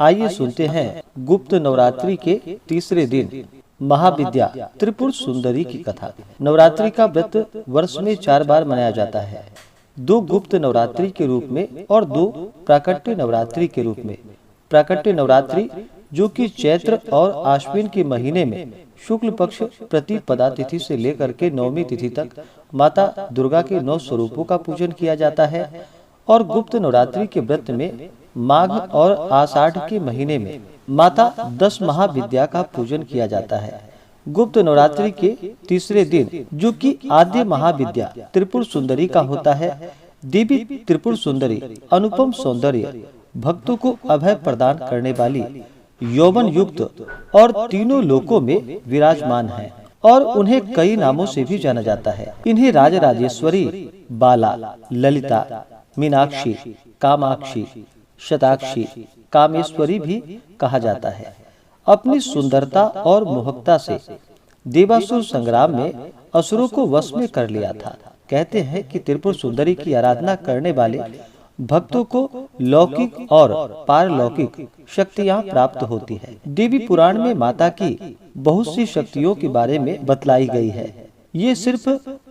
आइए सुनते हैं गुप्त नवरात्रि के तीसरे दिन महाविद्या त्रिपुर सुंदरी की कथा। नवरात्रि का व्रत वर्ष में 4 बार मनाया जाता है, 2 गुप्त नवरात्रि के रूप में और 2 प्राकट्य नवरात्रि के रूप में। प्राकट्य नवरात्रि जो कि चैत्र और आश्विन के महीने में शुक्ल पक्ष प्रतिपदा तिथि से लेकर के नवमी तिथि तक माता दुर्गा के 9 स्वरूपों का पूजन किया जाता है, और गुप्त नवरात्रि के व्रत में माघ और आषाढ़ के महीने में माता 10 महाविद्या का पूजन किया जाता है। गुप्त नवरात्रि के तीसरे दिन जो कि आद्य महाविद्या त्रिपुर सुंदरी का होता है, देवी त्रिपुर सुंदरी अनुपम सौंदर्य, भक्तों को अभय प्रदान करने वाली, यौवन युक्त और तीनों लोकों में विराजमान है और उन्हें कई नामों से भी जाना जाता है। इन्हें राजराजेश्वरी, बाला, ललिता, मीनाक्षी, कामाक्षी, शताक्षी, कामेश्वरी भी कहा जाता है। अपनी सुंदरता और मोहकता से देवासुर संग्राम में असुरों को वश में कर लिया था। कहते हैं कि त्रिपुर सुंदरी की आराधना करने वाले भक्तों को लौकिक और पारलौकिक शक्तियां प्राप्त होती है। देवी पुराण में माता की बहुत सी शक्तियों के बारे में बतलाई गई है। ये सिर्फ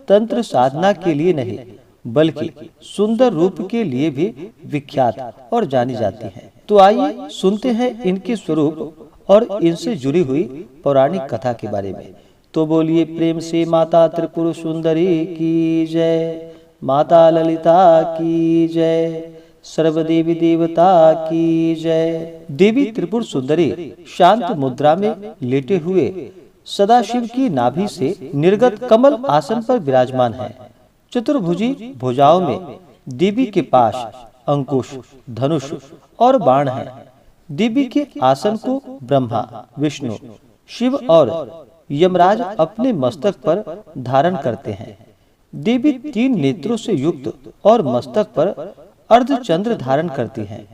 तंत्र साधना के लिए नहीं बल्कि सुंदर रूप के लिए भी विख्यात और जानी जाती हैं। तो आइए सुनते हैं इनके स्वरूप और इनसे जुड़ी हुई पौराणिक कथा के बारे में। तो बोलिए प्रेम से माता त्रिपुर सुंदरी की जय, माता ललिता की जय, सर्वदेवी देवता की जय। देवी त्रिपुर सुंदरी शांत मुद्रा में लेटे हुए सदाशिव की नाभि से निर्गत कमल आसन पर विराजमान है। चतुर्भुजी भुजाओं में देवी के पास अंकुश, धनुष और बाण है। देवी के आसन को ब्रह्मा, विष्णु, शिव और यमराज अपने मस्तक पर धारण करते हैं। देवी 3 नेत्रों से युक्त और मस्तक पर अर्धचंद्र धारण करती हैं।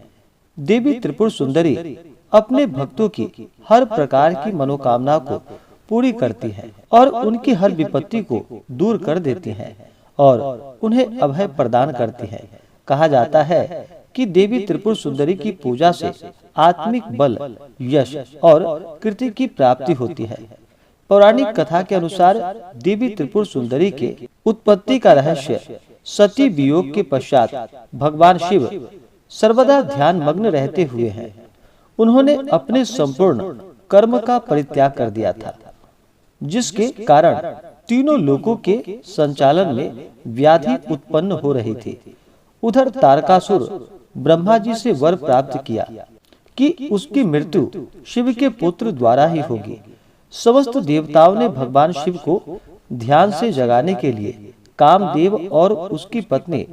देवी त्रिपुर सुंदरी अपने भक्तों की हर प्रकार की मनोकामना को पूरी करती हैं और उनकी हर विपत्ति को दूर कर देती हैं और उन्हें अभय प्रदान करती है। कहा जाता है कि देवी त्रिपुर सुंदरी की पूजा से आत्मिक बल, यश और कीर्ति की प्राप्ति होती है। पौराणिक कथा के अनुसार देवी त्रिपुर सुंदरी के उत्पत्ति का रहस्य सती वियोग के पश्चात भगवान शिव सर्वदा ध्यान मग्न रहते हुए हैं। उन्होंने अपने संपूर्ण कर्म का परित्याग कर दिया था, जिसके कारण तीनों लोकों के संचालन में व्याधि उत्पन्न हो रही थी। उधर तारकासुर ब्रह्मा जी से वर प्राप्त किया कि उसकी मृत्यु शिव के पुत्र द्वारा ही होगी। समस्त देवताओं ने भगवान शिव को ध्यान से जगाने के लिए कामदेव और उसकी पत्नी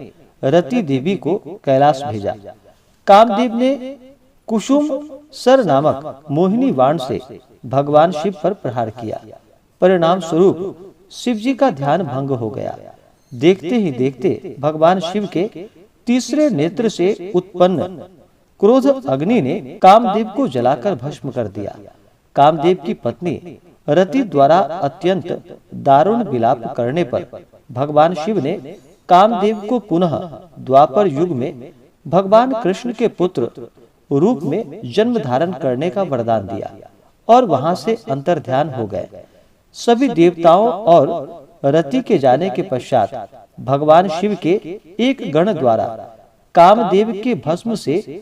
रति देवी को कैलाश भेजा। कामदेव ने कुसुम सर नामक मोहिनी बाण से भगवान शिव पर प्रहार किया। परिणाम स्वरूप शिव जी का ध्यान भंग हो गया। देखते ही देखते भगवान शिव के तीसरे नेत्र से उत्पन्न क्रोध अग्नि ने कामदेव को जलाकर भस्म कर दिया। कामदेव की पत्नी रति द्वारा अत्यंत दारुण विलाप करने पर भगवान शिव ने कामदेव को पुनः द्वापर युग में भगवान कृष्ण के पुत्र रूप में जन्म धारण करने का वरदान दिया और वहां से अंतर्ध्यान हो गए। सभी देवताओं और रति के जाने के पश्चात भगवान शिव के एक गण द्वारा कामदेव के भस्म से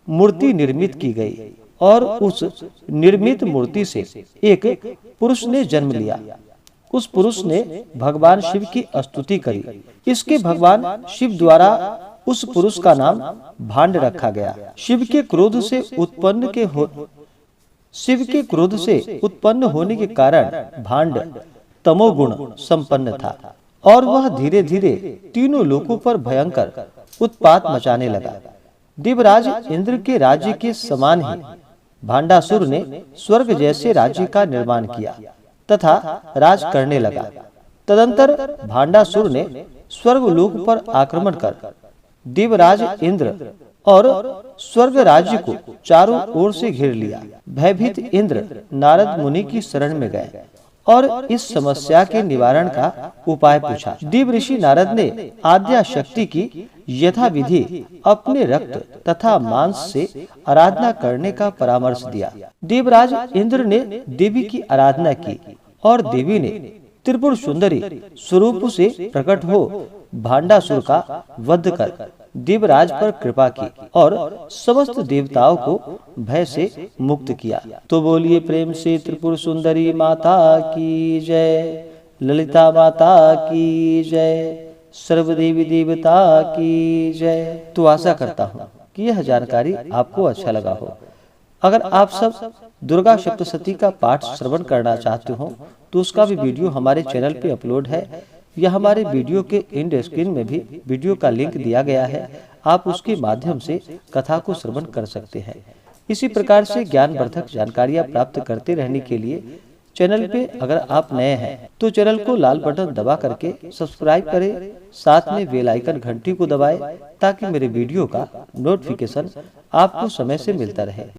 मूर्ति निर्मित की गई और उस निर्मित मूर्ति से एक पुरुष ने जन्म लिया। उस पुरुष ने भगवान शिव की स्तुति करी। इसके भगवान शिव द्वारा उस पुरुष का नाम भांड रखा गया। शिव के क्रोध से उत्पन्न होने के कारण भांड तमोगुण संपन्न था और वह धीरे धीरे तीनों लोकों पर भयंकर उत्पात मचाने लगा। देवराज इंद्र के राज्य के समान ही भांडासुर ने स्वर्ग जैसे राज्य का निर्माण किया तथा राज करने लगा। तदंतर भांडासुर ने स्वर्गलोक पर आक्रमण कर देवराज इंद्र और स्वर्ग राज्य को चारों ओर से घेर लिया। भयभीत इंद्र नारद मुनि की शरण में गए और इस समस्या के निवारण का उपाय पूछा। देव ऋषि नारद ने आद्या शक्ति की यथा विधि अपने रक्त तथा मांस से आराधना करने का परामर्श दिया। देवराज इंद्र ने देवी की आराधना की और देवी ने त्रिपुर सुंदरी स्वरूप से प्रकट हो भांडासुर का वध कर देवराज पर कृपा की और समस्त देवताओं को भय से मुक्त किया। तो बोलिए प्रेम से त्रिपुर सुंदरी माता की जय, ललिता माता की जय, सर्व देवी देवता की जय। तो आशा करता हूँ कि यह जानकारी आपको अच्छा लगा हो। अगर आप सब दुर्गा सप्तशती का पाठ श्रवण करना चाहते हो तो उसका भी वीडियो हमारे चैनल पे अपलोड है, या हमारे वीडियो के एंड स्क्रीन में भी वीडियो का लिंक दिया गया है। आप उसके माध्यम से कथा को श्रवण कर सकते हैं। इसी प्रकार से ज्ञानवर्धक जानकारियां प्राप्त करते रहने के लिए चैनल पे अगर आप नए हैं तो चैनल को लाल बटन दबा करके सब्सक्राइब करें, साथ में बेल आइकन घंटी को दबाएं ताकि मेरे वीडियो का नोटिफिकेशन आपको समय से मिलता रहे।